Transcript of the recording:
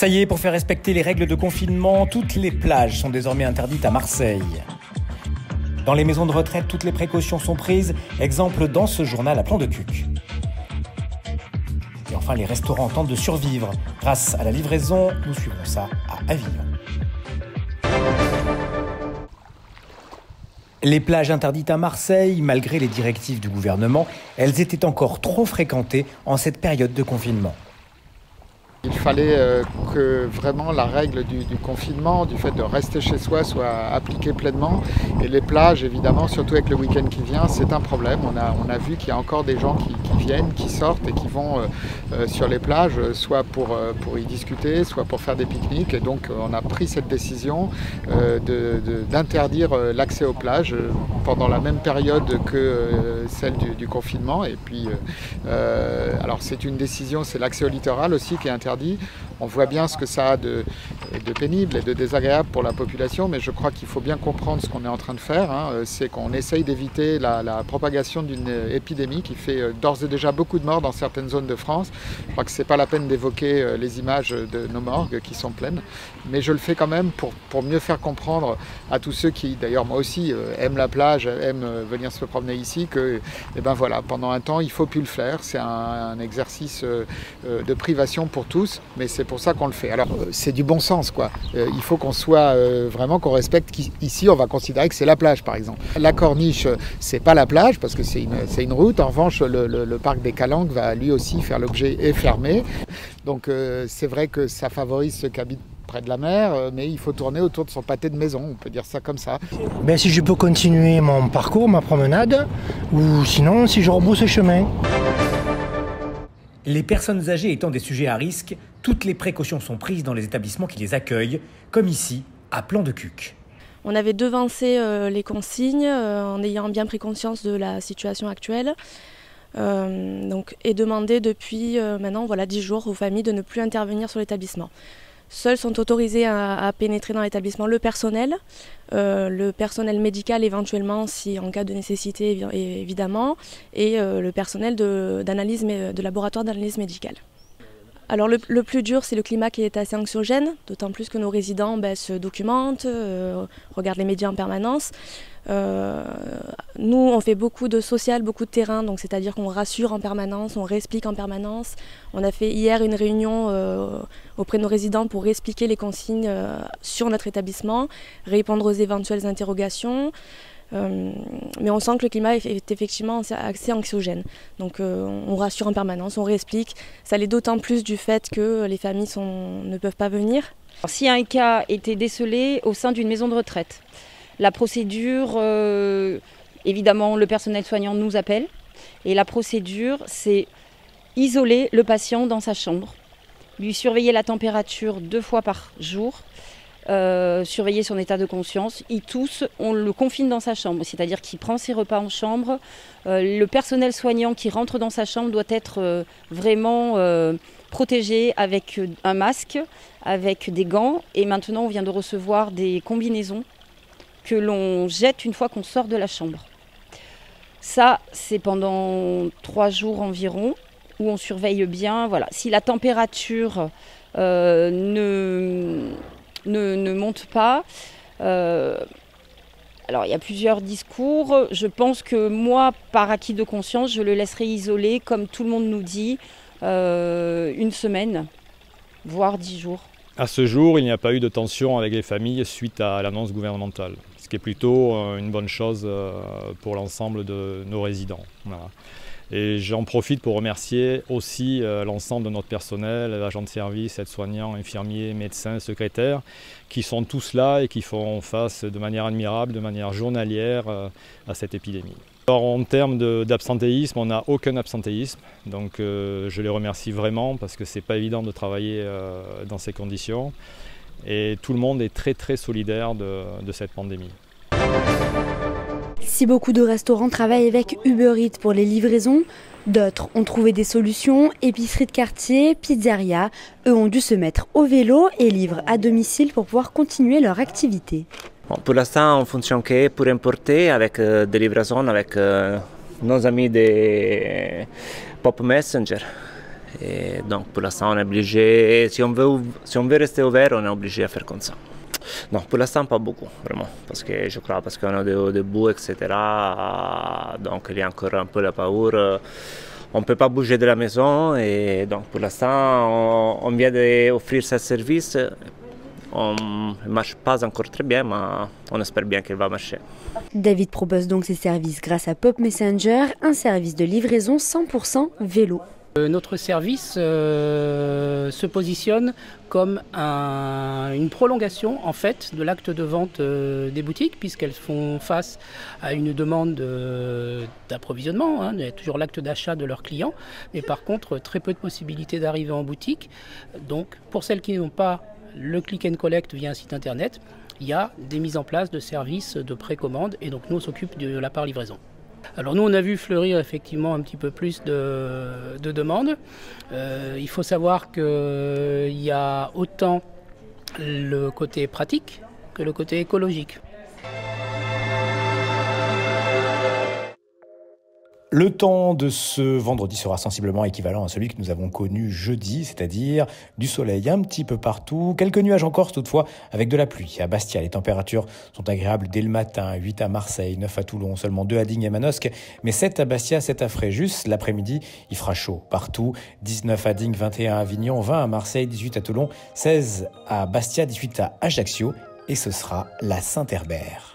Ça y est, pour faire respecter les règles de confinement, toutes les plages sont désormais interdites à Marseille. Dans les maisons de retraite, toutes les précautions sont prises. Exemple dans ce journal à Plan de Cuc. Et enfin, les restaurants tentent de survivre. Grâce à la livraison, nous suivrons ça à Avignon. Les plages interdites à Marseille, malgré les directives du gouvernement, elles étaient encore trop fréquentées en cette période de confinement. Il fallait que vraiment la règle du confinement, du fait de rester chez soi, soit appliquée pleinement. Et les plages, évidemment, surtout avec le week-end qui vient, c'est un problème. On a vu qu'il y a encore des gens qui viennent, qui sortent et qui vont sur les plages, soit pour y discuter, soit pour faire des pique-niques. Et donc on a pris cette décision d'interdire l'accès aux plages pendant la même période que celle du confinement. Et puis, alors c'est une décision, c'est l'accès au littoral aussi qui est interdit. On voit bien ce que ça a de pénible et de désagréable pour la population, mais je crois qu'il faut bien comprendre ce qu'on est en train de faire. C'est qu'on essaye d'éviter la propagation d'une épidémie qui fait d'ores et déjà beaucoup de morts dans certaines zones de France. Je crois que ce n'est pas la peine d'évoquer les images de nos morgues qui sont pleines, mais je le fais quand même pour mieux faire comprendre à tous ceux qui, d'ailleurs moi aussi, aiment la plage, aiment venir se promener ici, que ben voilà, pendant un temps il ne faut plus le faire. C'est un exercice de privation pour tous, mais c'est pour ça qu'on le fait. Alors c'est du bon sens, quoi. Il faut qu'on soit vraiment, qu'on respecte qu'ici on va considérer que c'est la plage, par exemple. La corniche, c'est pas la plage parce que c'est une route. En revanche, le parc des Calanques va lui aussi faire l'objet et fermé. Donc c'est vrai que ça favorise ceux qui habitent près de la mer, mais il faut tourner autour de son pâté de maison, on peut dire ça comme ça. Ben, si je peux continuer mon parcours, ma promenade, ou sinon si je rebrousse chemin. Les personnes âgées étant des sujets à risque, toutes les précautions sont prises dans les établissements qui les accueillent, comme ici, à Plan de Cuc. On avait devancé les consignes en ayant bien pris conscience de la situation actuelle et demandé depuis maintenant 10 jours aux familles de ne plus intervenir sur l'établissement. Seuls sont autorisés à pénétrer dans l'établissement le personnel médical éventuellement si en cas de nécessité évidemment, et le personnel de laboratoire d'analyse médicale. Alors le plus dur, c'est le climat qui est assez anxiogène, d'autant plus que nos résidents se documentent, regardent les médias en permanence. Nous, on fait beaucoup de social, beaucoup de terrain, donc c'est-à-dire qu'on rassure en permanence, on réexplique en permanence. On a fait hier une réunion auprès de nos résidents pour réexpliquer les consignes sur notre établissement, répondre aux éventuelles interrogations. Mais on sent que le climat est effectivement assez anxiogène. Donc on rassure en permanence, on réexplique. Ça l'est d'autant plus du fait que les familles ne peuvent pas venir. Si un cas était décelé au sein d'une maison de retraite, la procédure, évidemment le personnel soignant nous appelle. Et la procédure, c'est isoler le patient dans sa chambre, lui surveiller la température 2 fois par jour, surveiller son état de conscience. Il tousse, on le confine dans sa chambre, c'est-à-dire qu'il prend ses repas en chambre. Le personnel soignant qui rentre dans sa chambre doit être vraiment protégé avec un masque, avec des gants. Et maintenant, on vient de recevoir des combinaisons que l'on jette une fois qu'on sort de la chambre. Ça, c'est pendant 3 jours environ, où on surveille bien. Voilà. Si la température ne monte pas. Alors il y a plusieurs discours. Je pense que moi, par acquis de conscience, je le laisserai isoler, comme tout le monde nous dit, 1 semaine, voire 10 jours. À ce jour, il n'y a pas eu de tension avec les familles suite à l'annonce gouvernementale, ce qui est plutôt une bonne chose pour l'ensemble de nos résidents. Voilà. Et j'en profite pour remercier aussi l'ensemble de notre personnel, agents de service, aides-soignants, infirmiers, médecins, secrétaires, qui sont tous là et qui font face de manière admirable, de manière journalière à cette épidémie. Alors, en termes d'absentéisme, on n'a aucun absentéisme, donc je les remercie vraiment parce que c'est pas évident de travailler dans ces conditions. Et tout le monde est très très solidaire de cette pandémie. Si beaucoup de restaurants travaillent avec Uber Eats pour les livraisons, d'autres ont trouvé des solutions, épiceries de quartier, pizzeria. Eux ont dû se mettre au vélo et livrent à domicile pour pouvoir continuer leur activité. Bon, pour l'instant, on fonctionne que pour importer avec des livraisons avec nos amis de Pop Messenger. Et donc pour l'instant on est obligé, si on veut rester ouvert, on est obligé à faire comme ça. Non, pour l'instant pas beaucoup, vraiment, parce que je crois, parce qu'on a des bouts, etc. Donc il y a encore un peu la peur. On ne peut pas bouger de la maison et donc pour l'instant on vient d'offrir ce service. On ne marche pas encore très bien, mais on espère bien qu'il va marcher. David propose donc ses services grâce à Pop Messenger, un service de livraison 100% vélo. Notre service se positionne comme une prolongation en fait de l'acte de vente des boutiques, puisqu'elles font face à une demande d'approvisionnement. Il y a toujours l'acte d'achat de leurs clients, mais par contre très peu de possibilités d'arriver en boutique. Donc pour celles qui n'ont pas le click and collect via un site internet, il y a des mises en place de services de précommande et donc nous on s'occupe de la part livraison. Alors nous on a vu fleurir effectivement un petit peu plus de demandes. Il faut savoir qu'il y a autant le côté pratique que le côté écologique. Le temps de ce vendredi sera sensiblement équivalent à celui que nous avons connu jeudi, c'est-à-dire du soleil un petit peu partout, quelques nuages en Corse toutefois, avec de la pluie. À Bastia, les températures sont agréables dès le matin, 8 à Marseille, 9 à Toulon, seulement 2 à Digne et Manosque, mais 7 à Bastia, 7 à Fréjus. L'après-midi, il fera chaud partout, 19 à Digne, 21 à Avignon, 20 à Marseille, 18 à Toulon, 16 à Bastia, 18 à Ajaccio, et ce sera la Saint-Herbert.